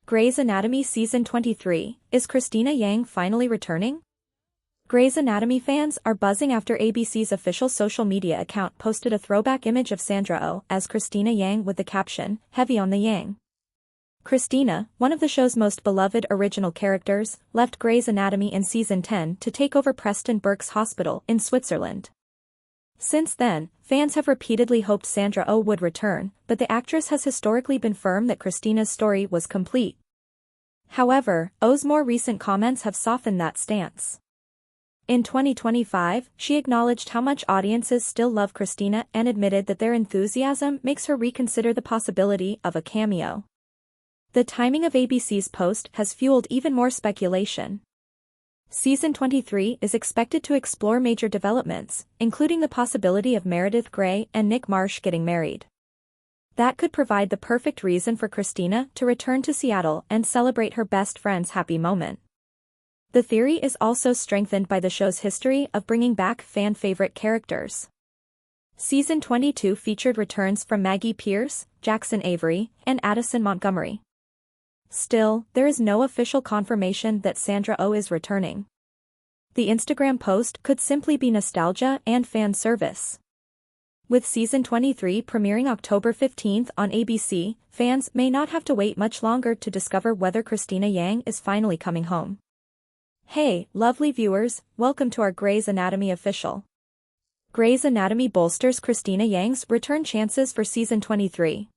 Grey's Anatomy Season 23, is Christina Yang finally returning? Grey's Anatomy fans are buzzing after ABC's official social media account posted a throwback image of Sandra Oh as Christina Yang with the caption, "Heavy on the Yang." Christina, one of the show's most beloved original characters, left Grey's Anatomy in Season 10 to take over Preston Burke's hospital in Switzerland. Since then, fans have repeatedly hoped Sandra Oh would return, but the actress has historically been firm that Christina's story was complete. However, Oh's more recent comments have softened that stance. In 2025, she acknowledged how much audiences still love Christina and admitted that their enthusiasm makes her reconsider the possibility of a cameo. The timing of ABC's post has fueled even more speculation. Season 23 is expected to explore major developments, including the possibility of Meredith Grey and Nick Marsh getting married. That could provide the perfect reason for Christina to return to Seattle and celebrate her best friend's happy moment. The theory is also strengthened by the show's history of bringing back fan-favorite characters. Season 22 featured returns from Maggie Pierce, Jackson Avery, and Addison Montgomery. Still, there is no official confirmation that Sandra Oh is returning. The Instagram post could simply be nostalgia and fan service. With Season 23 premiering October 15 on ABC, fans may not have to wait much longer to discover whether Christina Yang is finally coming home. Hey, lovely viewers, welcome to our Grey's Anatomy official. Grey's Anatomy bolsters Christina Yang's return chances for Season 23.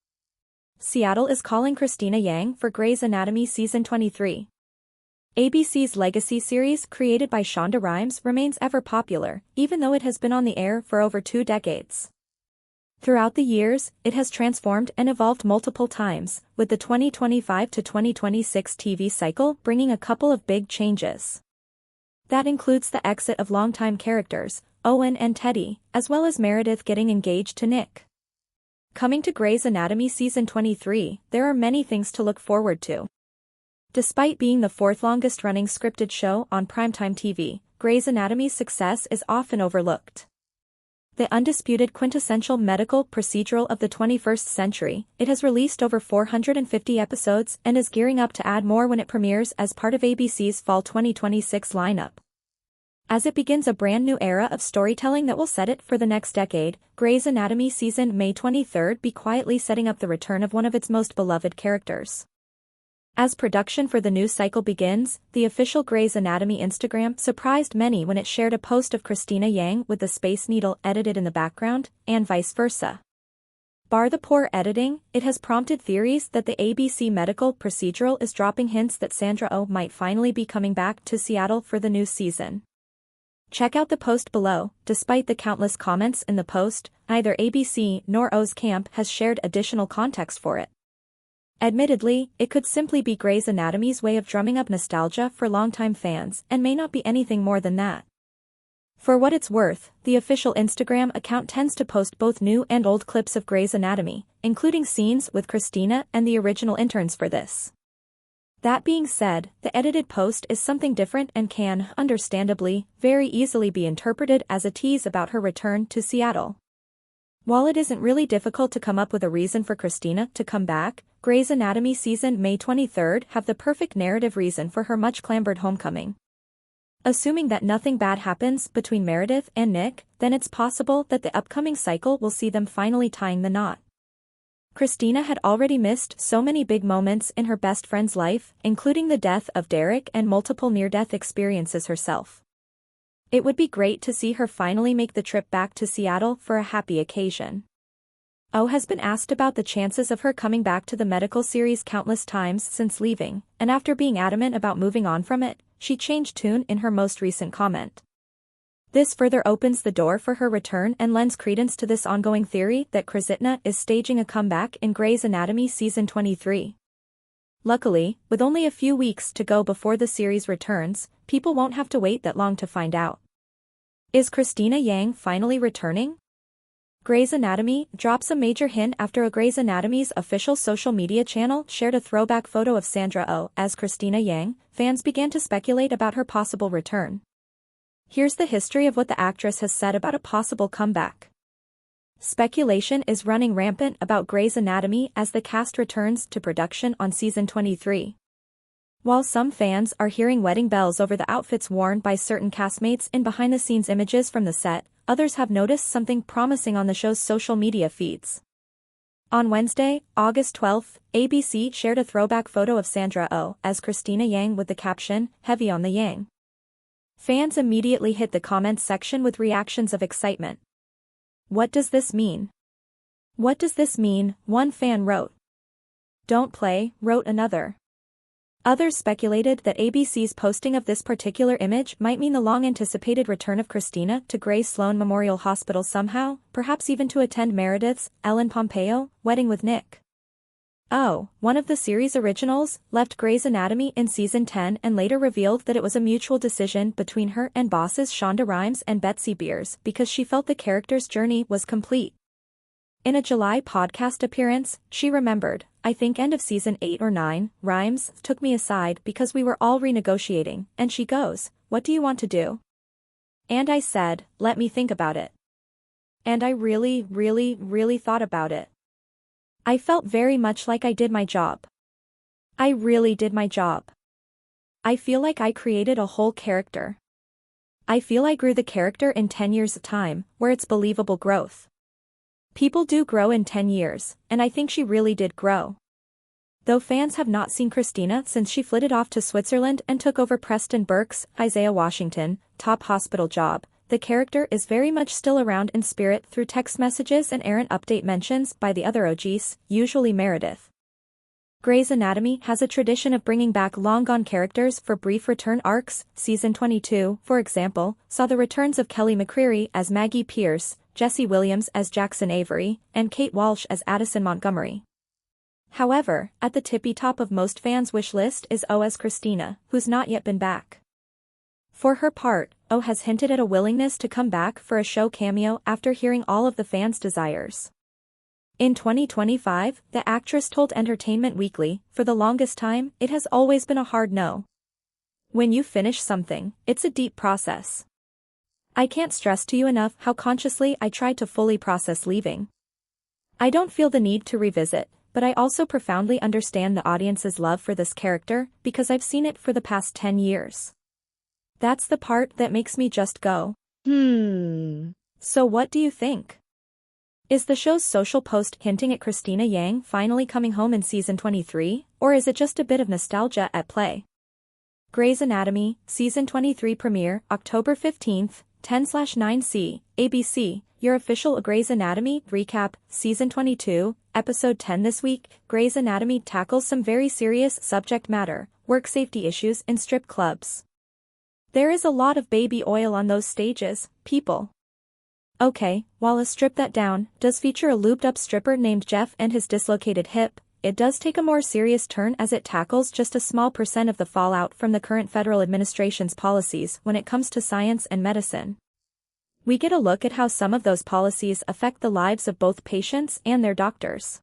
Seattle is calling Christina Yang for Grey's Anatomy Season 23. ABC's legacy series created by Shonda Rhimes remains ever popular, even though it has been on the air for over 2 decades. Throughout the years, it has transformed and evolved multiple times, with the 2025 to 2026 TV cycle bringing a couple of big changes. That includes the exit of longtime characters, Owen and Teddy, as well as Meredith getting engaged to Nick. Coming to Grey's Anatomy Season 23, there are many things to look forward to. Despite being the 4th longest-running scripted show on primetime TV, Grey's Anatomy's success is often overlooked. The undisputed quintessential medical procedural of the 21st century, it has released over 450 episodes and is gearing up to add more when it premieres as part of ABC's Fall 2026 lineup. As it begins a brand new era of storytelling that will set it for the next decade, Grey's Anatomy Season May 23 be quietly setting up the return of one of its most beloved characters. As production for the new cycle begins, the official Grey's Anatomy Instagram surprised many when it shared a post of Christina Yang with the Space Needle edited in the background, and vice versa. Bar the poor editing, it has prompted theories that the ABC medical procedural is dropping hints that Sandra Oh might finally be coming back to Seattle for the new season. Check out the post below. Despite the countless comments in the post, neither ABC nor Oh's camp has shared additional context for it. Admittedly, it could simply be Grey's Anatomy's way of drumming up nostalgia for longtime fans and may not be anything more than that. For what it's worth, the official Instagram account tends to post both new and old clips of Grey's Anatomy, including scenes with Christina and the original interns for this. That being said, the edited post is something different and can, understandably, very easily be interpreted as a tease about her return to Seattle. While it isn't really difficult to come up with a reason for Christina to come back, Grey's Anatomy Season May 23 have the perfect narrative reason for her much-clambered homecoming. Assuming that nothing bad happens between Meredith and Nick, then it's possible that the upcoming cycle will see them finally tying the knot. Christina had already missed so many big moments in her best friend's life, including the death of Derek and multiple near-death experiences herself. It would be great to see her finally make the trip back to Seattle for a happy occasion. Oh has been asked about the chances of her coming back to the medical series countless times since leaving, and after being adamant about moving on from it, she changed tune in her most recent comment. This further opens the door for her return and lends credence to this ongoing theory that Christina is staging a comeback in Grey's Anatomy Season 23. Luckily, with only a few weeks to go before the series returns, people won't have to wait that long to find out. Is Christina Yang finally returning? Grey's Anatomy drops a major hint after a Grey's Anatomy's official social media channel shared a throwback photo of Sandra Oh as Christina Yang. Fans began to speculate about her possible return. Here's the history of what the actress has said about a possible comeback. Speculation is running rampant about Grey's Anatomy as the cast returns to production on Season 23. While some fans are hearing wedding bells over the outfits worn by certain castmates in behind-the-scenes images from the set, others have noticed something promising on the show's social media feeds. On Wednesday, August 12, ABC shared a throwback photo of Sandra Oh as Cristina Yang with the caption, "Heavy on the Yang." Fans immediately hit the comments section with reactions of excitement. "What does this mean? What does this mean?" one fan wrote. "Don't play," wrote another. Others speculated that ABC's posting of this particular image might mean the long-anticipated return of Cristina to Grace Sloan Memorial Hospital somehow, perhaps even to attend Meredith's, Ellen Pompeo, wedding with Nick. Oh, one of the series' originals, left Grey's Anatomy in Season 10 and later revealed that it was a mutual decision between her and bosses Shonda Rhimes and Betsy Beers because she felt the character's journey was complete. In a July podcast appearance, she remembered, "I think end of season 8 or 9, Rhimes took me aside because we were all renegotiating, and she goes, 'What do you want to do?' And I said, 'Let me think about it.' And I really, really, really thought about it. I felt very much like I did my job. I really did my job. I feel like I created a whole character. I feel I grew the character in 10 years of time, where it's believable growth. People do grow in 10 years, and I think she really did grow." Though fans have not seen Cristina since she flitted off to Switzerland and took over Preston Burke's, Isaiah Washington, top hospital job, the character is very much still around in spirit through text messages and errant update mentions by the other OGs, usually Meredith. Grey's Anatomy has a tradition of bringing back long-gone characters for brief return arcs. Season 22, for example, saw the returns of Kelly McCreary as Maggie Pierce, Jesse Williams as Jackson Avery, and Kate Walsh as Addison Montgomery. However, at the tippy top of most fans' wish list is Oh as Cristina, who's not yet been back. For her part, Oh has hinted at a willingness to come back for a show cameo after hearing all of the fans' desires. In 2025, the actress told Entertainment Weekly, "For the longest time, it has always been a hard no. When you finish something, it's a deep process. I can't stress to you enough how consciously I tried to fully process leaving. I don't feel the need to revisit, but I also profoundly understand the audience's love for this character because I've seen it for the past 10 years. That's the part that makes me just go, So what do you think? Is the show's social post hinting at Cristina Yang finally coming home in season 23, or is it just a bit of nostalgia at play?" Grey's Anatomy, Season 23 premiere, October 15th, 10/9C, ABC, your official Grey's Anatomy recap, Season 22, Episode 10 this week. Grey's Anatomy tackles some very serious subject matter, work safety issues in strip clubs. There is a lot of baby oil on those stages, people. Okay, while a strip that down does feature a looped-up stripper named Jeff and his dislocated hip, it does take a more serious turn as it tackles just a small percent of the fallout from the current federal administration's policies when it comes to science and medicine. We get a look at how some of those policies affect the lives of both patients and their doctors.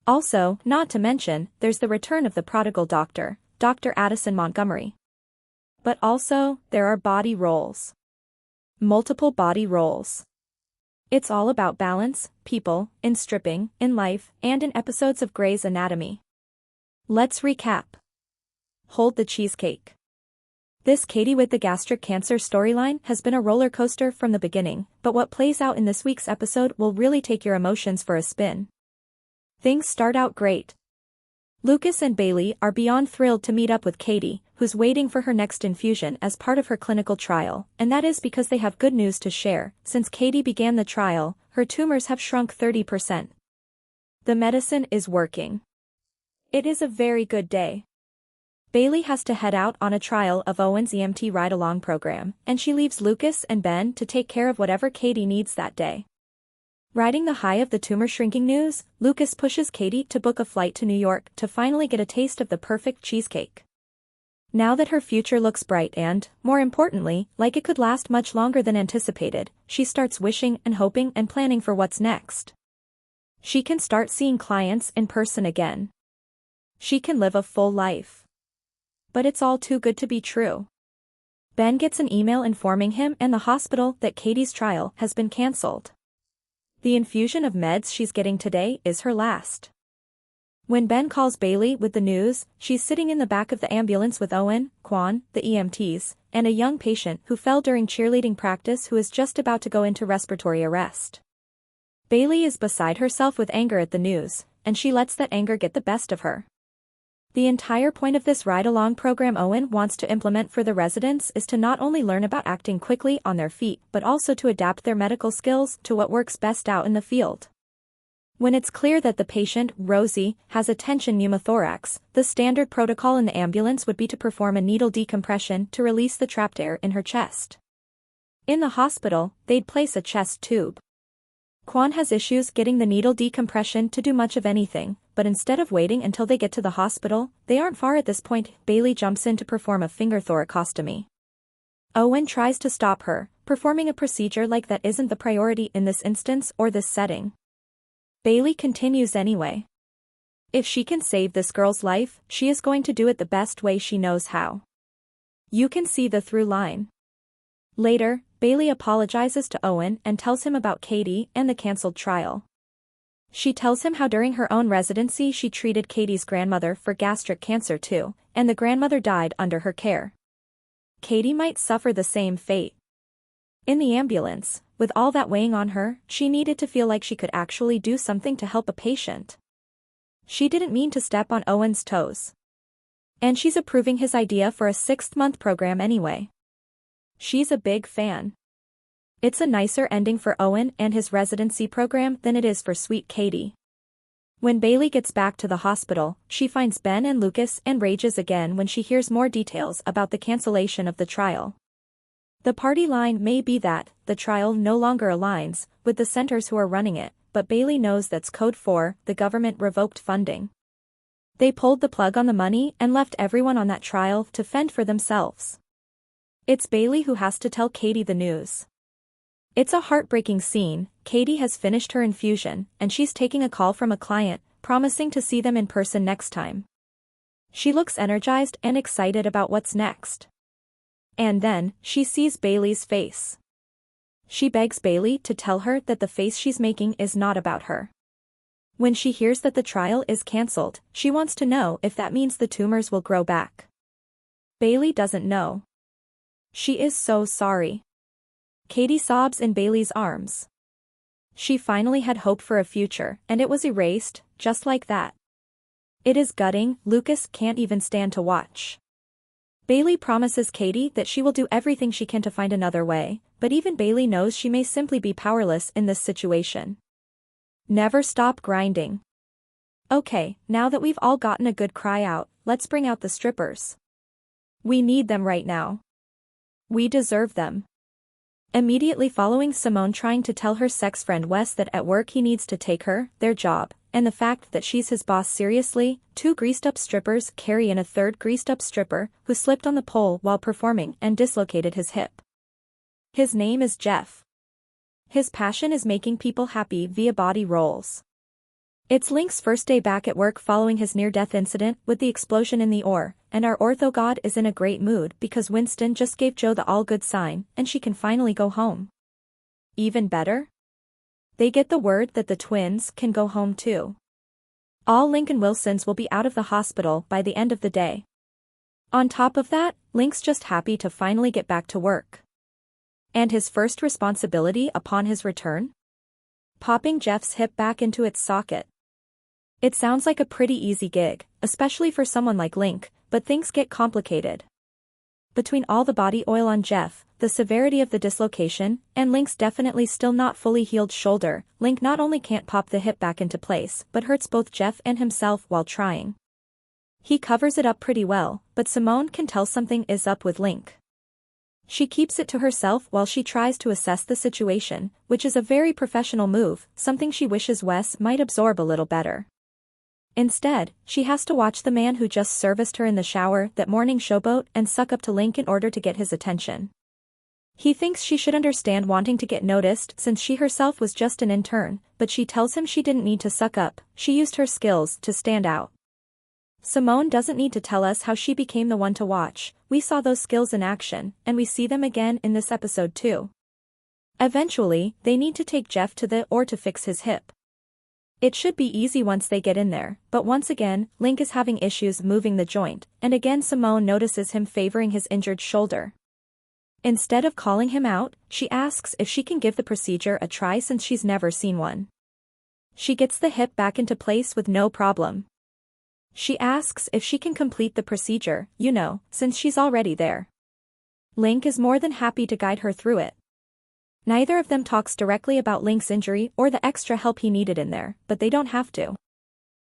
Also, not to mention, there's the return of the prodigal doctor, Dr. Addison Montgomery. But also, there are body roles. Multiple body roles. It's all about balance, people, in stripping, in life, and in episodes of Grey's Anatomy. Let's recap. Hold the cheesecake. This Katie with the gastric cancer storyline has been a roller coaster from the beginning, but what plays out in this week's episode will really take your emotions for a spin. Things start out great. Lucas and Bailey are beyond thrilled to meet up with Katie, who's waiting for her next infusion as part of her clinical trial, and that is because they have good news to share. Since Katie began the trial, her tumors have shrunk 30%. The medicine is working. It is a very good day. Bailey has to head out on a trial of Owen's EMT ride-along program, and she leaves Lucas and Ben to take care of whatever Katie needs that day. Riding the high of the tumor shrinking news, Lucas pushes Katie to book a flight to New York to finally get a taste of the perfect cheesecake. Now that her future looks bright and, more importantly, like it could last much longer than anticipated, she starts wishing and hoping and planning for what's next. She can start seeing clients in person again. She can live a full life. But it's all too good to be true. Ben gets an email informing him and the hospital that Katie's trial has been cancelled. The infusion of meds she's getting today is her last. When Ben calls Bailey with the news, she's sitting in the back of the ambulance with Owen, Quan, the EMTs, and a young patient who fell during cheerleading practice who is just about to go into respiratory arrest. Bailey is beside herself with anger at the news, and she lets that anger get the best of her. The entire point of this ride-along program Owen wants to implement for the residents is to not only learn about acting quickly on their feet but also to adapt their medical skills to what works best out in the field. When it's clear that the patient, Rosie, has a tension pneumothorax, the standard protocol in the ambulance would be to perform a needle decompression to release the trapped air in her chest. In the hospital, they'd place a chest tube. Quan has issues getting the needle decompression to do much of anything, but instead of waiting until they get to the hospital, they aren't far at this point. Bailey jumps in to perform a finger thoracostomy. Owen tries to stop her. Performing a procedure like that isn't the priority in this instance or this setting. Bailey continues anyway. If she can save this girl's life, she is going to do it the best way she knows how. You can see the through line. Later, Bailey apologizes to Owen and tells him about Katie and the cancelled trial. She tells him how during her own residency she treated Katie's grandmother for gastric cancer too, and the grandmother died under her care. Katie might suffer the same fate. In the ambulance, with all that weighing on her, she needed to feel like she could actually do something to help a patient. She didn't mean to step on Owen's toes. And she's approving his idea for a 6-month program anyway. She's a big fan. It's a nicer ending for Owen and his residency program than it is for sweet Katie. When Bailey gets back to the hospital, she finds Ben and Lucas and rages again when she hears more details about the cancellation of the trial. The party line may be that the trial no longer aligns with the centers who are running it, but Bailey knows that's code for the government revoked funding. They pulled the plug on the money and left everyone on that trial to fend for themselves. It's Bailey who has to tell Katie the news. It's a heartbreaking scene. Katie has finished her infusion, and she's taking a call from a client, promising to see them in person next time. She looks energized and excited about what's next. And then, she sees Bailey's face. She begs Bailey to tell her that the face she's making is not about her. When she hears that the trial is cancelled, she wants to know if that means the tumors will grow back. Bailey doesn't know. She is so sorry. Katie sobs in Bailey's arms. She finally had hope for a future, and it was erased, just like that. It is gutting. Lucas can't even stand to watch. Bailey promises Katie that she will do everything she can to find another way, but even Bailey knows she may simply be powerless in this situation. Never stop grinding. Okay, now that we've all gotten a good cry out, let's bring out the strippers. We need them right now. We deserve them. Immediately following Simone trying to tell her sex friend Wes that at work he needs to take her, their job, and the fact that she's his boss seriously, 2 greased-up strippers carry in a 3rd greased-up stripper who slipped on the pole while performing and dislocated his hip. His name is Jeff. His passion is making people happy via body rolls. It's Link's first day back at work following his near-death incident with the explosion in the ore, and our ortho god is in a great mood because Winston just gave Joe the all-good sign and she can finally go home. Even better? They get the word that the twins can go home too. All Link and Wilsons will be out of the hospital by the end of the day. On top of that, Link's just happy to finally get back to work. And his first responsibility upon his return? Popping Jeff's hip back into its socket. It sounds like a pretty easy gig, especially for someone like Link, but things get complicated. Between all the body oil on Jeff, the severity of the dislocation, and Link's definitely still not fully healed shoulder, Link not only can't pop the hip back into place but hurts both Jeff and himself while trying. He covers it up pretty well, but Simone can tell something is up with Link. She keeps it to herself while she tries to assess the situation, which is a very professional move, something she wishes Wes might absorb a little better. Instead, she has to watch the man who just serviced her in the shower that morning showboat and suck up to Link in order to get his attention. He thinks she should understand wanting to get noticed since she herself was just an intern, but she tells him she didn't need to suck up, she used her skills to stand out. Simone doesn't need to tell us how she became the one to watch, we saw those skills in action, and we see them again in this episode too. Eventually, they need to take Jeff to the OR to fix his hip. It should be easy once they get in there, but once again, Link is having issues moving the joint, and again Simone notices him favoring his injured shoulder. Instead of calling him out, she asks if she can give the procedure a try since she's never seen one. She gets the hip back into place with no problem. She asks if she can complete the procedure, since she's already there. Link is more than happy to guide her through it. Neither of them talks directly about Link's injury or the extra help he needed in there, but they don't have to.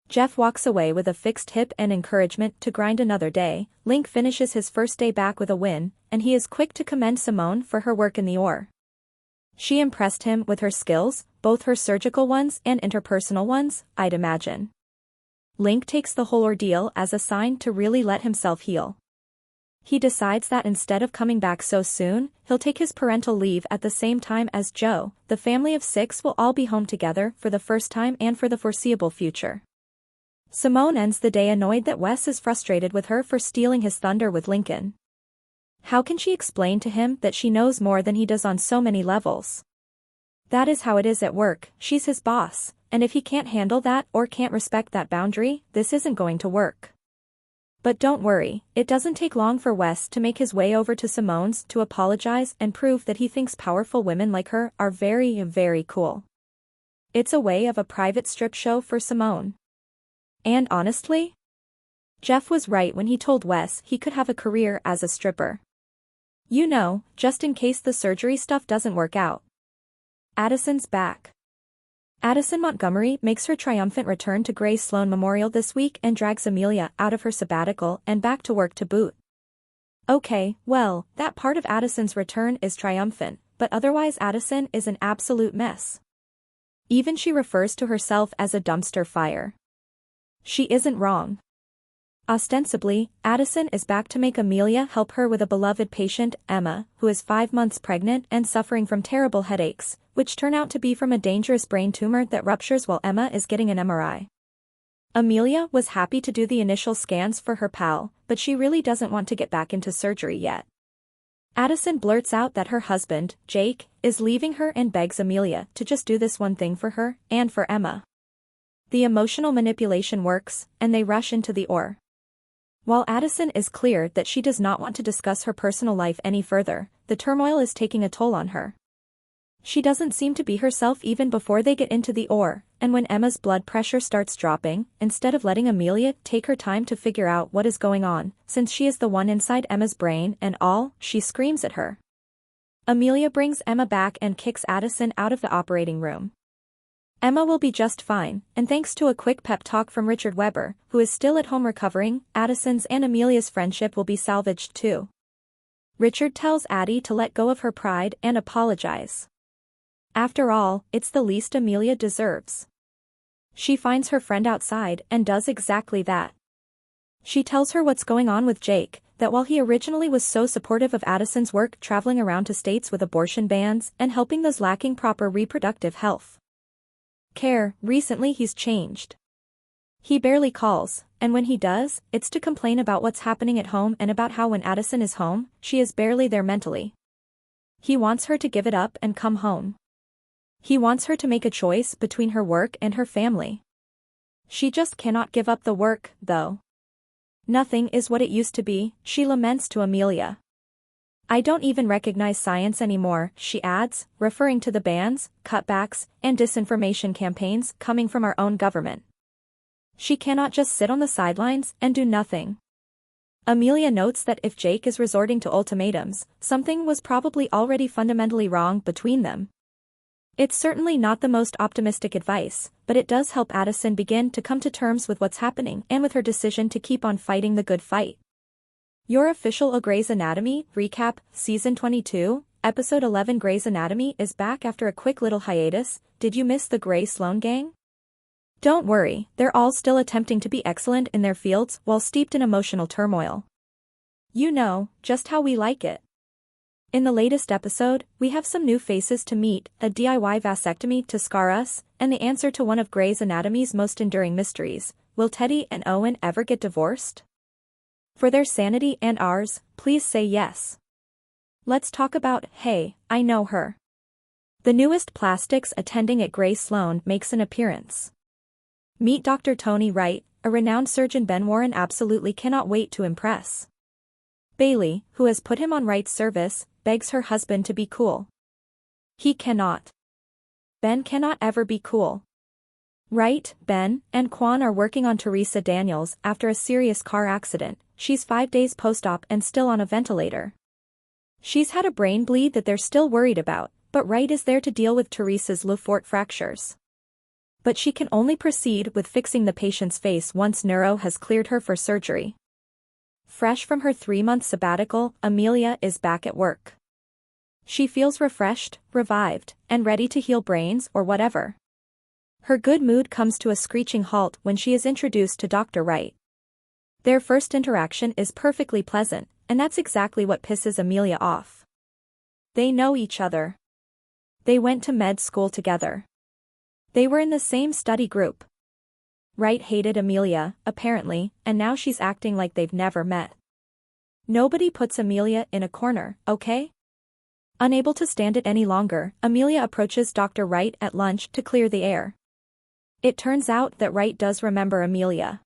Jeff walks away with a fixed hip and encouragement to grind another day. Link finishes his first day back with a win, and he is quick to commend Simone for her work in the OR. She impressed him with her skills, both her surgical ones and interpersonal ones, I'd imagine. Link takes the whole ordeal as a sign to really let himself heal. He decides that instead of coming back so soon, he'll take his parental leave at the same time as Joe. The family of 6 will all be home together for the first time and for the foreseeable future. Simone ends the day annoyed that Wes is frustrated with her for stealing his thunder with Lincoln. How can she explain to him that she knows more than he does on so many levels? That is how it is at work, she's his boss, and if he can't handle that or can't respect that boundary, this isn't going to work. But don't worry, it doesn't take long for Wes to make his way over to Simone's to apologize and prove that he thinks powerful women like her are very, very cool. It's a way of a private strip show for Simone. And honestly, Jeff was right when he told Wes he could have a career as a stripper. Just in case the surgery stuff doesn't work out. Addison's back. Addison Montgomery makes her triumphant return to Grace Sloan Memorial this week and drags Amelia out of her sabbatical and back to work to boot. Okay, well, that part of Addison's return is triumphant, but otherwise Addison is an absolute mess. Even she refers to herself as a dumpster fire. She isn't wrong. Ostensibly, Addison is back to make Amelia help her with a beloved patient, Emma, who is 5 months pregnant and suffering from terrible headaches, which turn out to be from a dangerous brain tumor that ruptures while Emma is getting an MRI. Amelia was happy to do the initial scans for her pal, but she really doesn't want to get back into surgery yet. Addison blurts out that her husband, Jake, is leaving her and begs Amelia to just do this one thing for her and for Emma. The emotional manipulation works, and they rush into the OR. While Addison is clear that she does not want to discuss her personal life any further, the turmoil is taking a toll on her. She doesn't seem to be herself even before they get into the OR, and when Emma's blood pressure starts dropping, instead of letting Amelia take her time to figure out what is going on, since she is the one inside Emma's brain and all, she screams at her. Amelia brings Emma back and kicks Addison out of the operating room. Emma will be just fine, and thanks to a quick pep talk from Richard Weber, who is still at home recovering, Addison's and Amelia's friendship will be salvaged too. Richard tells Addie to let go of her pride and apologize. After all, it's the least Amelia deserves. She finds her friend outside and does exactly that. She tells her what's going on with Jake, that while he originally was so supportive of Addison's work traveling around to states with abortion bans and helping those lacking proper reproductive health care, recently he's changed. He barely calls, and when he does, it's to complain about what's happening at home and about how when Addison is home, she is barely there mentally. He wants her to give it up and come home. He wants her to make a choice between her work and her family. She just cannot give up the work, though. Nothing is what it used to be, she laments to Amelia. I don't even recognize science anymore, she adds, referring to the bans, cutbacks, and disinformation campaigns coming from our own government. She cannot just sit on the sidelines and do nothing. Amelia notes that if Jake is resorting to ultimatums, something was probably already fundamentally wrong between them. It's certainly not the most optimistic advice, but it does help Addison begin to come to terms with what's happening and with her decision to keep on fighting the good fight. Your official Grey's Anatomy recap, Season 22, Episode 11. Grey's Anatomy is back after a quick little hiatus. Did you miss the Grey Sloan gang? Don't worry, they're all still attempting to be excellent in their fields while steeped in emotional turmoil. Just how we like it. In the latest episode, we have some new faces to meet, a DIY vasectomy to scar us, and the answer to one of Grey's Anatomy's most enduring mysteries: will Teddy and Owen ever get divorced? For their sanity and ours, please say yes. Let's talk about Hey, I Know Her. The newest plastics attending at Grey Sloan makes an appearance. Meet Dr. Tony Wright, a renowned surgeon Ben Warren absolutely cannot wait to impress. Bailey, who has put him on Wright's service, begs her husband to be cool. He cannot. Ben cannot ever be cool. Wright, Ben, and Quan are working on Teresa Daniels after a serious car accident. She's 5 days post-op and still on a ventilator. She's had a brain bleed that they're still worried about, but Wright is there to deal with Teresa's Le Fort fractures. But she can only proceed with fixing the patient's face once neuro has cleared her for surgery. Fresh from her 3-month sabbatical, Amelia is back at work. She feels refreshed, revived, and ready to heal brains or whatever. Her good mood comes to a screeching halt when she is introduced to Dr. Wright. Their first interaction is perfectly pleasant, and that's exactly what pisses Amelia off. They know each other. They went to med school together. They were in the same study group. Wright hated Amelia, apparently, and now she's acting like they've never met. Nobody puts Amelia in a corner, okay? Unable to stand it any longer, Amelia approaches Dr. Wright at lunch to clear the air. It turns out that Wright does remember Amelia.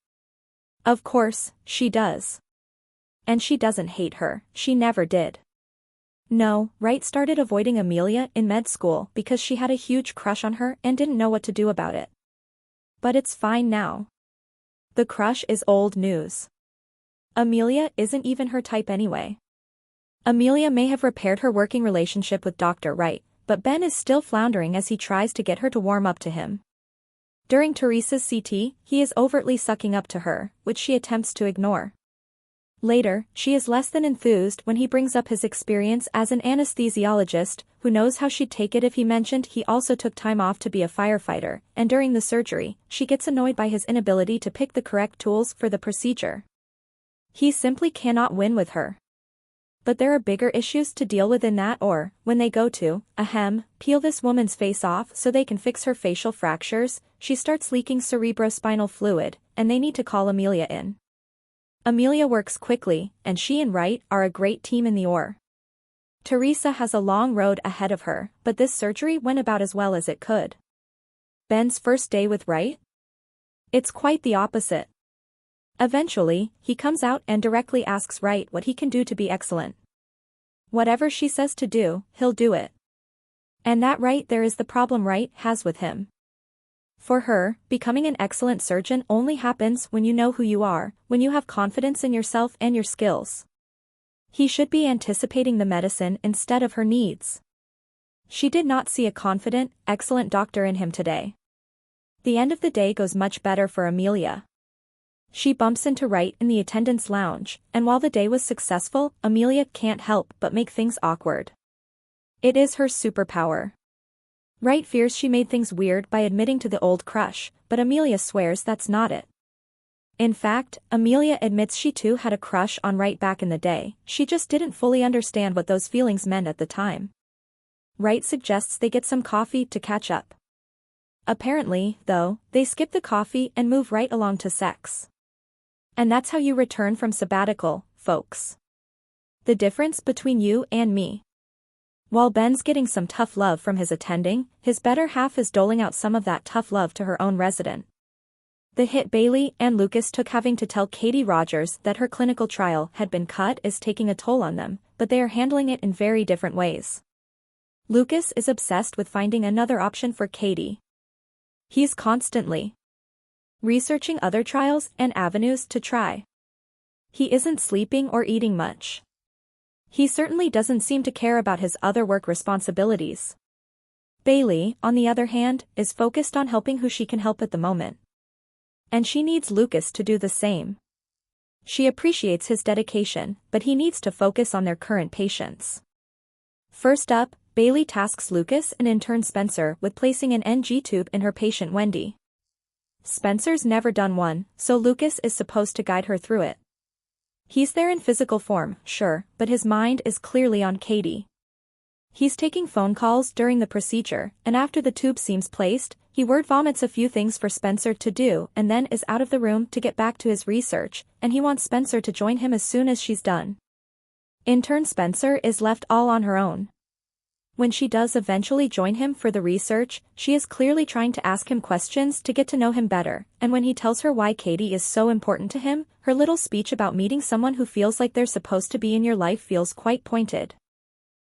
Of course, she does. And she doesn't hate her, she never did. No, Wright started avoiding Amelia in med school because she had a huge crush on her and didn't know what to do about it. But it's fine now. The crush is old news. Amelia isn't even her type anyway. Amelia may have repaired her working relationship with Dr. Wright, but Ben is still floundering as he tries to get her to warm up to him. During Teresa's CT, he is overtly sucking up to her, which she attempts to ignore. Later, she is less than enthused when he brings up his experience as an anesthesiologist, who knows how she'd take it if he mentioned he also took time off to be a firefighter, and during the surgery, she gets annoyed by his inability to pick the correct tools for the procedure. He simply cannot win with her. But there are bigger issues to deal with in that, or, when they go to, peel this woman's face off so they can fix her facial fractures, she starts leaking cerebrospinal fluid, and they need to call Amelia in. Amelia works quickly, and she and Wright are a great team in the OR. Teresa has a long road ahead of her, but this surgery went about as well as it could. Ben's first day with Wright? It's quite the opposite. Eventually, he comes out and directly asks Wright what he can do to be excellent. Whatever she says to do, he'll do it. And that right there is the problem Wright has with him. For her, becoming an excellent surgeon only happens when you know who you are, when you have confidence in yourself and your skills. He should be anticipating the medicine instead of her needs. She did not see a confident, excellent doctor in him today. The end of the day goes much better for Amelia. She bumps into Wright in the attendants' lounge, and while the day was successful, Amelia can't help but make things awkward. It is her superpower. Wright fears she made things weird by admitting to the old crush, but Amelia swears that's not it. In fact, Amelia admits she too had a crush on Wright back in the day, she just didn't fully understand what those feelings meant at the time. Wright suggests they get some coffee to catch up. Apparently, though, they skip the coffee and move right along to sex. And that's how you return from sabbatical, folks. The difference between you and me. While Ben's getting some tough love from his attending, his better half is doling out some of that tough love to her own resident. The hit Bailey and Lucas took having to tell Katie Rogers that her clinical trial had been cut is taking a toll on them, but they are handling it in very different ways. Lucas is obsessed with finding another option for Katie. He's constantly researching other trials and avenues to try. He isn't sleeping or eating much. He certainly doesn't seem to care about his other work responsibilities. Bailey, on the other hand, is focused on helping who she can help at the moment. And she needs Lucas to do the same. She appreciates his dedication, but he needs to focus on their current patients. First up, Bailey tasks Lucas and intern Spencer with placing an NG tube in her patient Wendy. Spencer's never done one, so Lucas is supposed to guide her through it. He's there in physical form, sure, but his mind is clearly on Katie. He's taking phone calls during the procedure, and after the tube seems placed, he word vomits a few things for Spencer to do and then is out of the room to get back to his research, and he wants Spencer to join him as soon as she's done. Intern Spencer is left all on her own. When she does eventually join him for the research, she is clearly trying to ask him questions to get to know him better, and when he tells her why Katie is so important to him, her little speech about meeting someone who feels like they're supposed to be in your life feels quite pointed.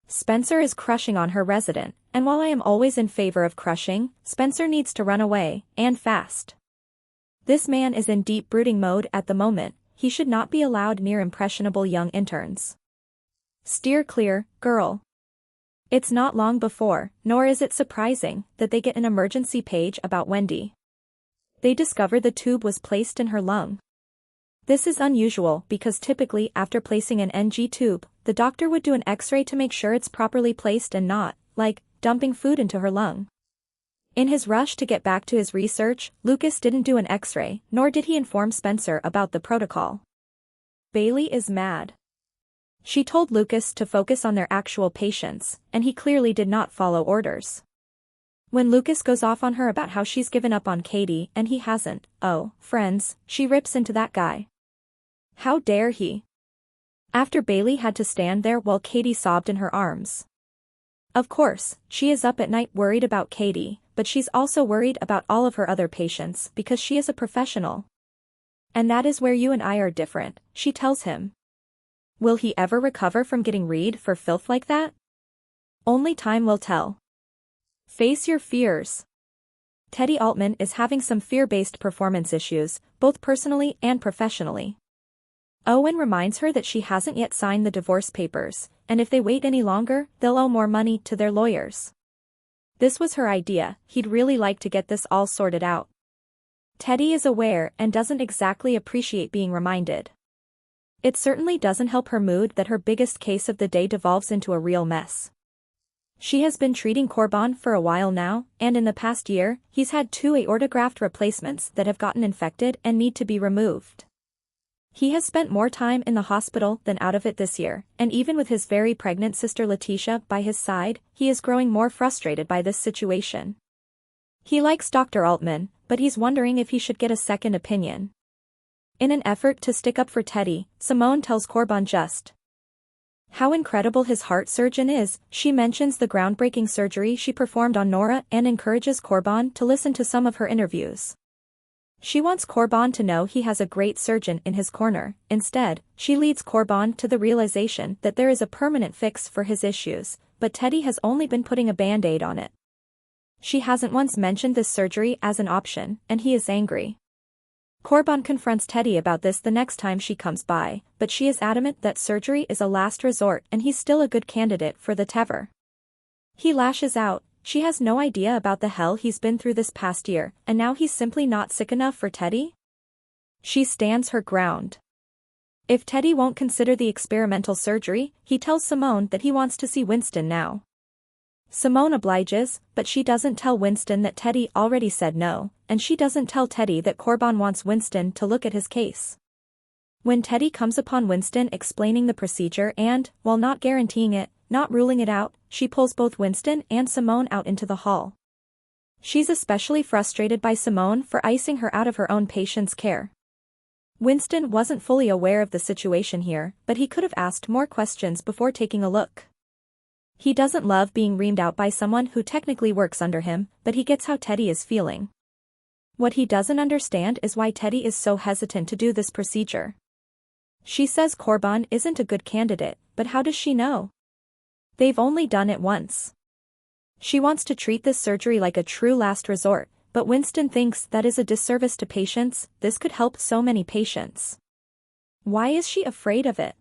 Spencer is crushing on her resident, and while I am always in favor of crushing, Spencer needs to run away, and fast. This man is in deep brooding mode at the moment, he should not be allowed near impressionable young interns. Steer clear, girl. It's not long before, nor is it surprising, that they get an emergency page about Wendy. They discover the tube was placed in her lung. This is unusual because typically after placing an NG tube, the doctor would do an X-ray to make sure it's properly placed and not, like, dumping food into her lung. In his rush to get back to his research, Lucas didn't do an X-ray, nor did he inform Spencer about the protocol. Bailey is mad. She told Lucas to focus on their actual patients, and he clearly did not follow orders. When Lucas goes off on her about how she's given up on Katie and he hasn't, oh, friends, she rips into that guy. How dare he? After Bailey had to stand there while Katie sobbed in her arms. Of course, she is up at night worried about Katie, but she's also worried about all of her other patients because she is a professional. And that is where you and I are different, she tells him. Will he ever recover from getting read for filth like that? Only time will tell. Face your fears. Teddy Altman is having some fear-based performance issues, both personally and professionally. Owen reminds her that she hasn't yet signed the divorce papers, and if they wait any longer, they'll owe more money to their lawyers. This was her idea, he'd really like to get this all sorted out. Teddy is aware and doesn't exactly appreciate being reminded. It certainly doesn't help her mood that her biggest case of the day devolves into a real mess. She has been treating Corbin for a while now, and in the past year, he's had 2 aorta graft replacements that have gotten infected and need to be removed. He has spent more time in the hospital than out of it this year, and even with his very pregnant sister Letitia by his side, he is growing more frustrated by this situation. He likes Dr. Altman, but he's wondering if he should get a second opinion. In an effort to stick up for Teddy, Simone tells Corbin just how incredible his heart surgeon is. She mentions the groundbreaking surgery she performed on Nora and encourages Corbin to listen to some of her interviews. She wants Corbin to know he has a great surgeon in his corner. Instead, she leads Corbin to the realization that there is a permanent fix for his issues, but Teddy has only been putting a band-aid on it. She hasn't once mentioned this surgery as an option, and he is angry. Corbin confronts Teddy about this the next time she comes by, but she is adamant that surgery is a last resort and he's still a good candidate for the TEVR. He lashes out, she has no idea about the hell he's been through this past year, and now he's simply not sick enough for Teddy? She stands her ground. If Teddy won't consider the experimental surgery, he tells Simone that he wants to see Winston now. Simone obliges, but she doesn't tell Winston that Teddy already said no, and she doesn't tell Teddy that Corbin wants Winston to look at his case. When Teddy comes upon Winston explaining the procedure and, while not guaranteeing it, not ruling it out, she pulls both Winston and Simone out into the hall. She's especially frustrated by Simone for icing her out of her own patient's care. Winston wasn't fully aware of the situation here, but he could have asked more questions before taking a look. He doesn't love being reamed out by someone who technically works under him, but he gets how Teddy is feeling. What he doesn't understand is why Teddy is so hesitant to do this procedure. She says Corbin isn't a good candidate, but how does she know? They've only done it once. She wants to treat this surgery like a true last resort, but Winston thinks that is a disservice to patients. This could help so many patients. Why is she afraid of it?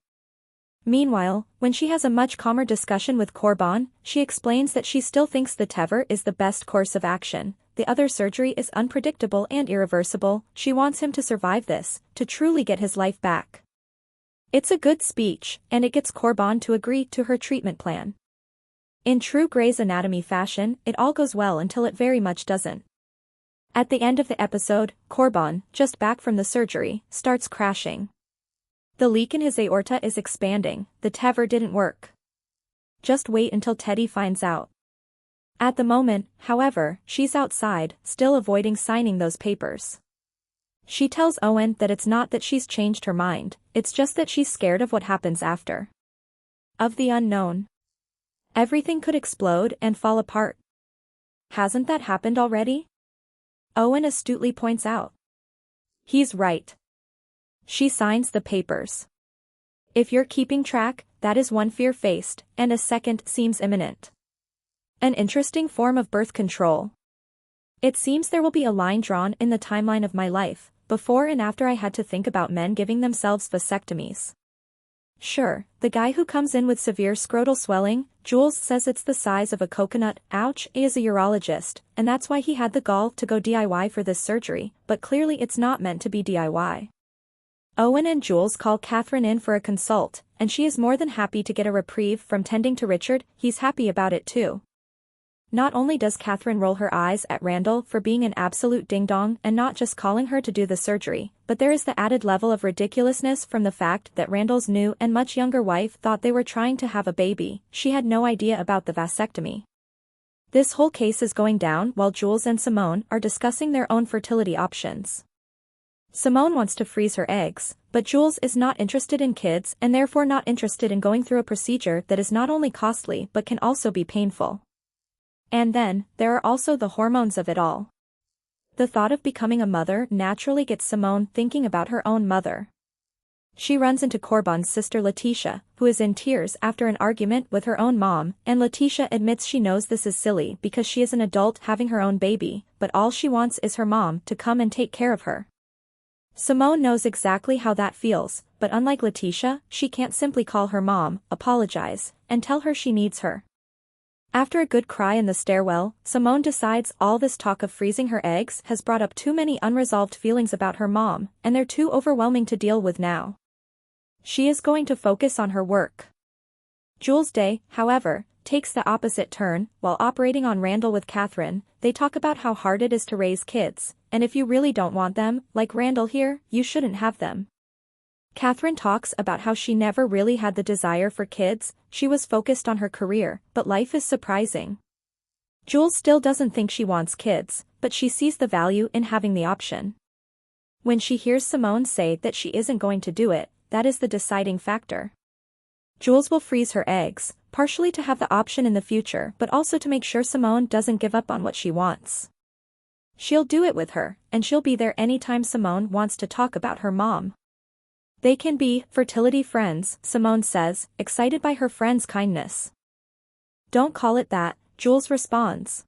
Meanwhile, when she has a much calmer discussion with Corbin, she explains that she still thinks the TEVR is the best course of action. The other surgery is unpredictable and irreversible. She wants him to survive this, to truly get his life back. It's a good speech, and it gets Corbin to agree to her treatment plan. In true Grey's Anatomy fashion, it all goes well until it very much doesn't. At the end of the episode, Corbin, just back from the surgery, starts crashing. The leak in his aorta is expanding. The TEVR didn't work. Just wait until Teddy finds out. At the moment, however, she's outside, still avoiding signing those papers. She tells Owen that it's not that she's changed her mind, it's just that she's scared of what happens after. Of the unknown. Everything could explode and fall apart. Hasn't that happened already? Owen astutely points out. He's right. She signs the papers. If you're keeping track, that is one fear faced, and a second seems imminent. An interesting form of birth control. It seems there will be a line drawn in the timeline of my life, before and after I had to think about men giving themselves vasectomies. Sure, the guy who comes in with severe scrotal swelling, Jules says it's the size of a coconut, ouch, is a urologist, and that's why he had the gall to go DIY for this surgery, but clearly it's not meant to be DIY. Owen and Jules call Catherine in for a consult, and she is more than happy to get a reprieve from tending to Richard. He's happy about it too. Not only does Catherine roll her eyes at Randall for being an absolute ding-dong and not just calling her to do the surgery, but there is the added level of ridiculousness from the fact that Randall's new and much younger wife thought they were trying to have a baby. She had no idea about the vasectomy. This whole case is going down while Jules and Simone are discussing their own fertility options. Simone wants to freeze her eggs, but Jules is not interested in kids and therefore not interested in going through a procedure that is not only costly but can also be painful. And then, there are also the hormones of it all. The thought of becoming a mother naturally gets Simone thinking about her own mother. She runs into Corbin's sister Letitia, who is in tears after an argument with her own mom, and Letitia admits she knows this is silly because she is an adult having her own baby, but all she wants is her mom to come and take care of her. Simone knows exactly how that feels, but unlike Letitia, she can't simply call her mom, apologize, and tell her she needs her. After a good cry in the stairwell, Simone decides all this talk of freezing her eggs has brought up too many unresolved feelings about her mom, and they're too overwhelming to deal with now. She is going to focus on her work. Jules' day, however, takes the opposite turn. While operating on Randall with Catherine, they talk about how hard it is to raise kids, and if you really don't want them, like Randall here, you shouldn't have them. Catherine talks about how she never really had the desire for kids, she was focused on her career, but life is surprising. Jules still doesn't think she wants kids, but she sees the value in having the option. When she hears Simone say that she isn't going to do it, that is the deciding factor. Jules will freeze her eggs, partially to have the option in the future but also to make sure Simone doesn't give up on what she wants. She'll do it with her, and she'll be there anytime Simone wants to talk about her mom. They can be fertility friends, Simone says, excited by her friend's kindness. Don't call it that, Jules responds.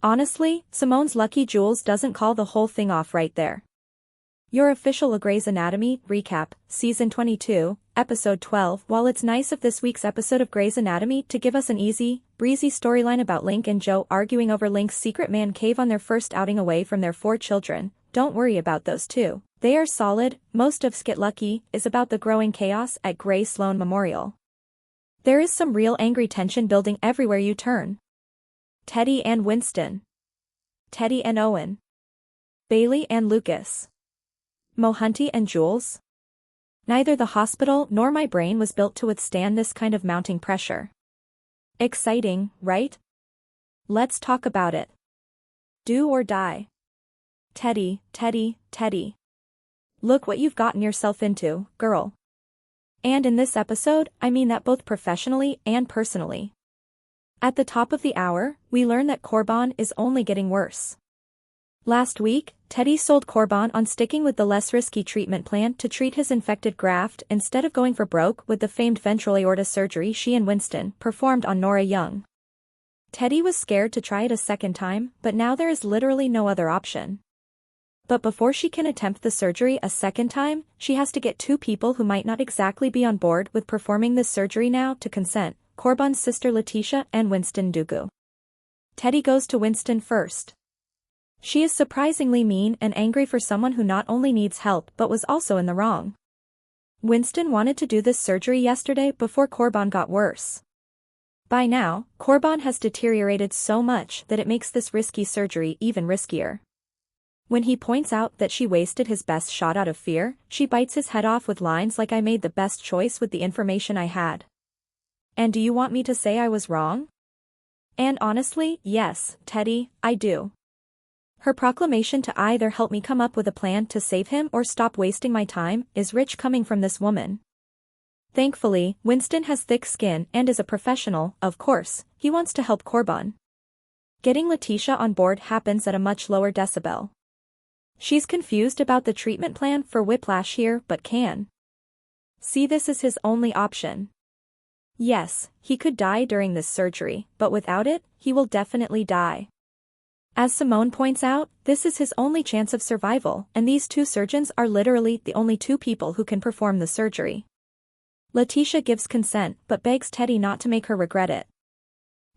Honestly, Simone's lucky Jules doesn't call the whole thing off right there. Your official Grey's Anatomy recap, Season 22, Episode 12. While it's nice of this week's episode of Grey's Anatomy to give us an easy, breezy storyline about Link and Jo arguing over Link's secret man cave on their first outing away from their 4 children, don't worry about those 2. They are solid. Most of Get Lucky is about the growing chaos at Grey Sloan Memorial. There is some real angry tension building everywhere you turn. Teddy and Winston. Teddy and Owen. Bailey and Lucas. Mohunty and Jules. Neither the hospital nor my brain was built to withstand this kind of mounting pressure. Exciting, right? Let's talk about it. Do or die. Teddy, Teddy, Teddy. Look what you've gotten yourself into, girl. And in this episode, I mean that both professionally and personally. At the top of the hour, we learn that Corbin is only getting worse. Last week, Teddy sold Corbin on sticking with the less risky treatment plan to treat his infected graft instead of going for broke with the famed ventral aorta surgery she and Winston performed on Nora Young. Teddy was scared to try it a second time, but now there is literally no other option. But before she can attempt the surgery a second time, she has to get 2 people who might not exactly be on board with performing this surgery now to consent, Corbin's sister Letitia and Winston Dugu. Teddy goes to Winston first. She is surprisingly mean and angry for someone who not only needs help but was also in the wrong. Winston wanted to do this surgery yesterday before Corbin got worse. By now, Corbin has deteriorated so much that it makes this risky surgery even riskier. When he points out that she wasted his best shot out of fear, she bites his head off with lines like I made the best choice with the information I had. And do you want me to say I was wrong? And honestly, yes, Teddy, I do. Her proclamation to either help me come up with a plan to save him or stop wasting my time is rich coming from this woman. Thankfully, Winston has thick skin and is a professional. Of course, he wants to help Corbin. Getting Letitia on board happens at a much lower decibel. She's confused about the treatment plan for whiplash here but can see this as his only option. Yes, he could die during this surgery, but without it, he will definitely die. As Simone points out, this is his only chance of survival, and these two surgeons are literally the only two people who can perform the surgery. Letitia gives consent but begs Teddy not to make her regret it.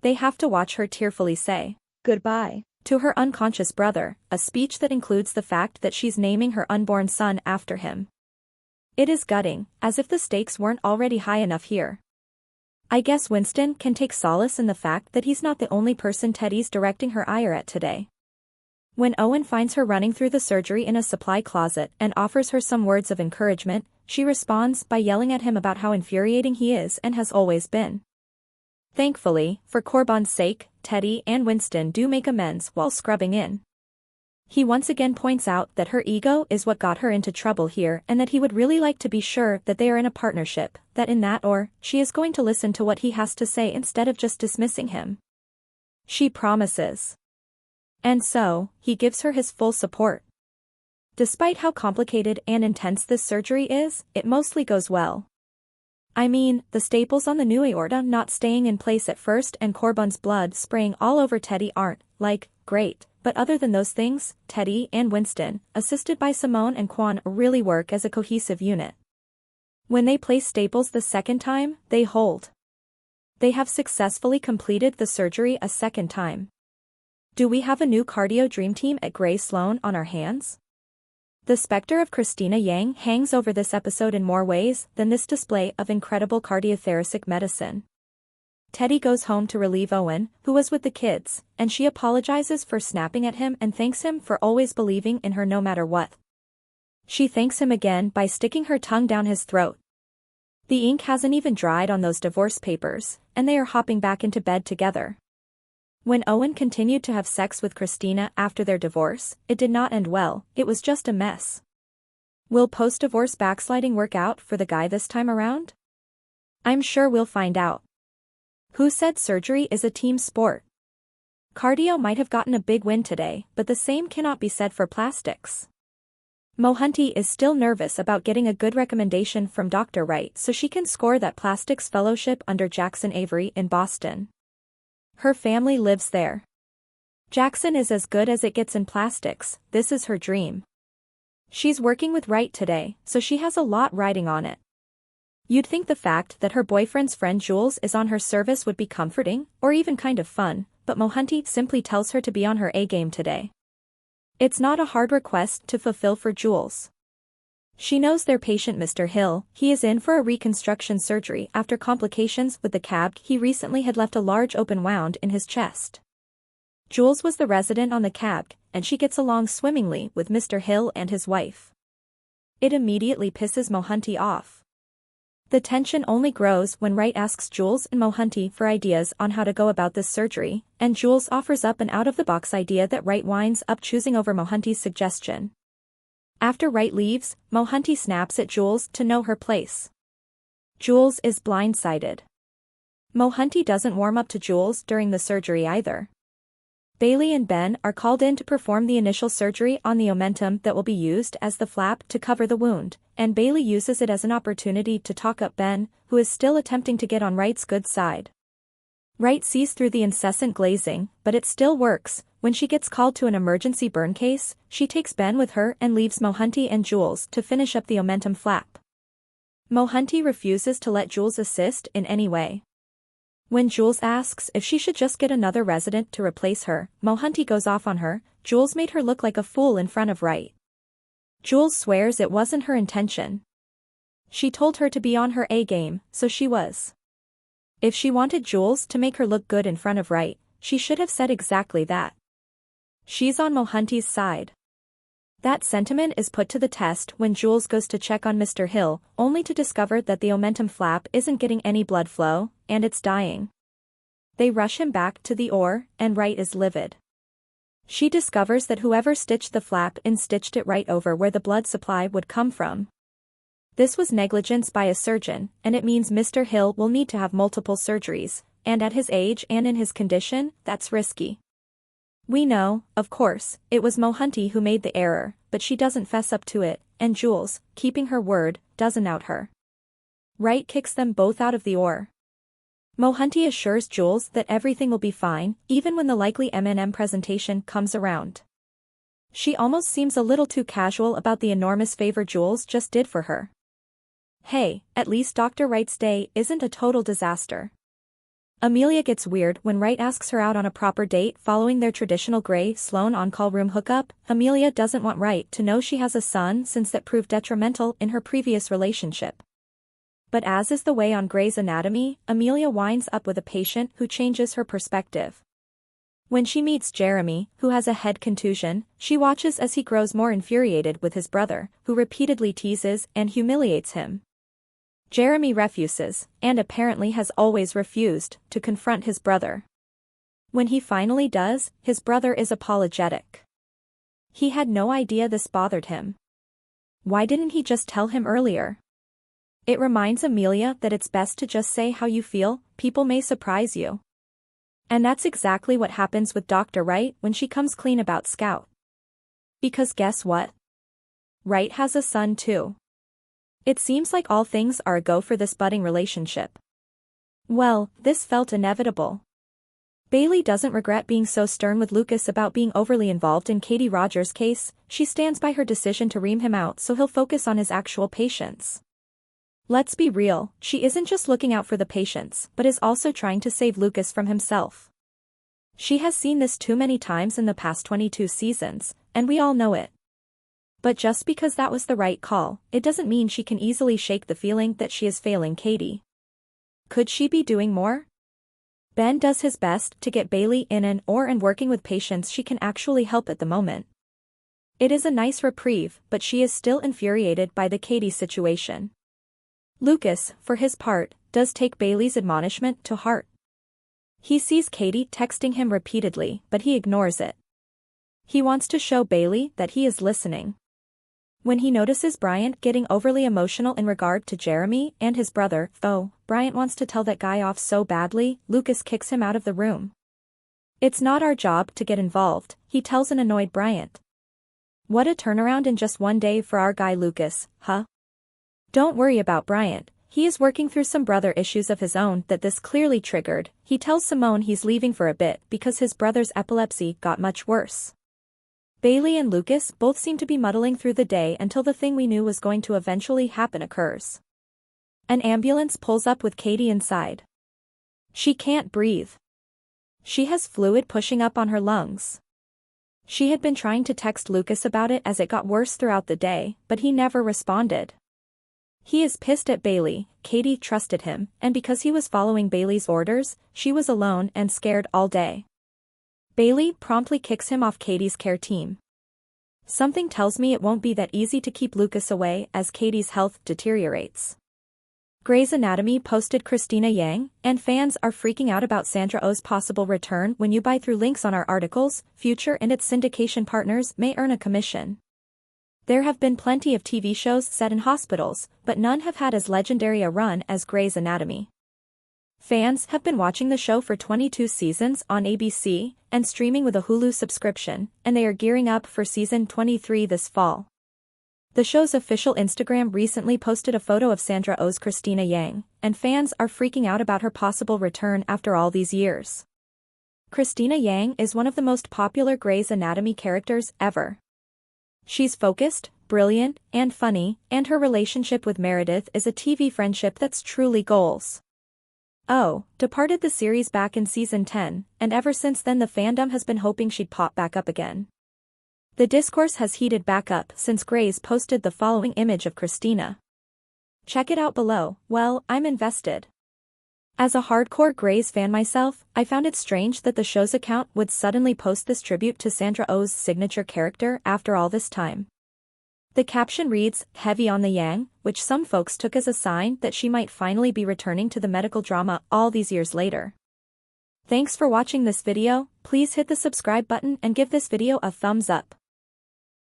They have to watch her tearfully say goodbye to her unconscious brother, a speech that includes the fact that she's naming her unborn son after him. It is gutting, as if the stakes weren't already high enough here. I guess Winston can take solace in the fact that he's not the only person Teddy's directing her ire at today. When Owen finds her running through the surgery in a supply closet and offers her some words of encouragement, she responds by yelling at him about how infuriating he is and has always been. Thankfully, for Corbin's sake, Teddy and Winston do make amends while scrubbing in. He once again points out that her ego is what got her into trouble here and that he would really like to be sure that they are in a partnership, that in that or, she is going to listen to what he has to say instead of just dismissing him. She promises. And so, he gives her his full support. Despite how complicated and intense this surgery is, it mostly goes well. I mean, the staples on the new aorta not staying in place at first and Corbin's blood spraying all over Teddy aren't, like, great, but other than those things, Teddy and Winston, assisted by Simone and Quan, really work as a cohesive unit. When they place staples the second time, they hold. They have successfully completed the surgery a second time. Do we have a new cardio dream team at Gray Sloan on our hands? The specter of Cristina Yang hangs over this episode in more ways than this display of incredible cardiothoracic medicine. Teddy goes home to relieve Owen, who was with the kids, and she apologizes for snapping at him and thanks him for always believing in her no matter what. She thanks him again by sticking her tongue down his throat. The ink hasn't even dried on those divorce papers, and they are hopping back into bed together. When Owen continued to have sex with Cristina after their divorce, it did not end well, it was just a mess. Will post-divorce backsliding work out for the guy this time around? I'm sure we'll find out. Who said surgery is a team sport? Cardio might have gotten a big win today, but the same cannot be said for plastics. Mohunty is still nervous about getting a good recommendation from Dr. Wright so she can score that plastics fellowship under Jackson Avery in Boston. Her family lives there. Jackson is as good as it gets in plastics, this is her dream. She's working with Wright today, so she has a lot riding on it. You'd think the fact that her boyfriend's friend Jules is on her service would be comforting, or even kind of fun, but Mohunty simply tells her to be on her A-game today. It's not a hard request to fulfill for Jules. She knows their patient Mr. Hill, he is in for a reconstruction surgery after complications with the cab. He recently had left a large open wound in his chest. Jules was the resident on the cab, and she gets along swimmingly with Mr. Hill and his wife. It immediately pisses Mohunty off. The tension only grows when Wright asks Jules and Mohunty for ideas on how to go about this surgery, and Jules offers up an out-of-the-box idea that Wright winds up choosing over Mohunty's suggestion. After Wright leaves, Mohunty snaps at Jules to know her place. Jules is blindsided. Mohunty doesn't warm up to Jules during the surgery either. Bailey and Ben are called in to perform the initial surgery on the omentum that will be used as the flap to cover the wound, and Bailey uses it as an opportunity to talk up Ben, who is still attempting to get on Wright's good side. Wright sees through the incessant glazing, but it still works. When she gets called to an emergency burn case, she takes Ben with her and leaves Mohunty and Jules to finish up the omentum flap. Mohunty refuses to let Jules assist in any way. When Jules asks if she should just get another resident to replace her, Mohunty goes off on her. Jules made her look like a fool in front of Wright. Jules swears it wasn't her intention. She told her to be on her A-game, so she was. If she wanted Jules to make her look good in front of Wright, she should have said exactly that. She's on Mohunty's side. That sentiment is put to the test when Jules goes to check on Mr. Hill, only to discover that the omentum flap isn't getting any blood flow, and it's dying. They rush him back to the OR, and Wright is livid. She discovers that whoever stitched the flap in stitched it right over where the blood supply would come from. This was negligence by a surgeon, and it means Mr. Hill will need to have multiple surgeries, and at his age and in his condition, that's risky. We know, of course, it was Mohunty who made the error, but she doesn't fess up to it, and Jules, keeping her word, doesn't out her. Wright kicks them both out of the OR. Mohunty assures Jules that everything will be fine, even when the likely M&M presentation comes around. She almost seems a little too casual about the enormous favor Jules just did for her. Hey, at least Dr. Wright's day isn't a total disaster. Amelia gets weird when Wright asks her out on a proper date following their traditional Gray Sloan on-call room hookup. Amelia doesn't want Wright to know she has a son since that proved detrimental in her previous relationship. But as is the way on Grey's Anatomy, Amelia winds up with a patient who changes her perspective. When she meets Jeremy, who has a head contusion, she watches as he grows more infuriated with his brother, who repeatedly teases and humiliates him. Jeremy refuses, and apparently has always refused, to confront his brother. When he finally does, his brother is apologetic. He had no idea this bothered him. Why didn't he just tell him earlier? It reminds Amelia that it's best to just say how you feel, people may surprise you. And that's exactly what happens with Dr. Wright when she comes clean about Scout. Because guess what? Wright has a son too. It seems like all things are a go for this budding relationship. Well, this felt inevitable. Bailey doesn't regret being so stern with Lucas about being overly involved in Katie Rogers' case. She stands by her decision to ream him out so he'll focus on his actual patients. Let's be real, she isn't just looking out for the patients, but is also trying to save Lucas from himself. She has seen this too many times in the past 22 seasons, and we all know it. But just because that was the right call, it doesn't mean she can easily shake the feeling that she is failing Katie. Could she be doing more? Ben does his best to get Bailey in and working with patients she can actually help at the moment. It is a nice reprieve, but she is still infuriated by the Katie situation. Lucas, for his part, does take Bailey's admonishment to heart. He sees Katie texting him repeatedly, but he ignores it. He wants to show Bailey that he is listening. When he notices Bryant getting overly emotional in regard to Jeremy and his brother, Bryant wants to tell that guy off so badly, Lucas kicks him out of the room. It's not our job to get involved, he tells an annoyed Bryant. What a turnaround in just one day for our guy Lucas, huh? Don't worry about Bryant, he is working through some brother issues of his own that this clearly triggered. He tells Simone he's leaving for a bit because his brother's epilepsy got much worse. Bailey and Lucas both seem to be muddling through the day until the thing we knew was going to eventually happen occurs. An ambulance pulls up with Katie inside. She can't breathe. She has fluid pushing up on her lungs. She had been trying to text Lucas about it as it got worse throughout the day, but he never responded. He is pissed at Bailey. Katie trusted him, and because he was following Bailey's orders, she was alone and scared all day. Bailey promptly kicks him off Katie's care team. Something tells me it won't be that easy to keep Lucas away as Katie's health deteriorates. Grey's Anatomy posted Christina Yang, and fans are freaking out about Sandra Oh's possible return. When you buy through links on our articles, Future and its syndication partners may earn a commission. There have been plenty of TV shows set in hospitals, but none have had as legendary a run as Grey's Anatomy. Fans have been watching the show for 22 seasons on ABC, and streaming with a Hulu subscription, and they are gearing up for season 23 this fall. The show's official Instagram recently posted a photo of Sandra Oh's Christina Yang, and fans are freaking out about her possible return after all these years. Christina Yang is one of the most popular Grey's Anatomy characters ever. She's focused, brilliant, and funny, and her relationship with Meredith is a TV friendship that's truly goals. Oh, departed the series back in season 10, and ever since then the fandom has been hoping she'd pop back up again. The discourse has heated back up since Grey's posted the following image of Christina. Check it out below. Well, I'm invested. As a hardcore Grey's fan myself, I found it strange that the show's account would suddenly post this tribute to Sandra Oh's signature character after all this time. The caption reads, "Heavy on the Yang," which some folks took as a sign that she might finally be returning to the medical drama all these years later. Thanks for watching this video. Please hit the subscribe button and give this video a thumbs up.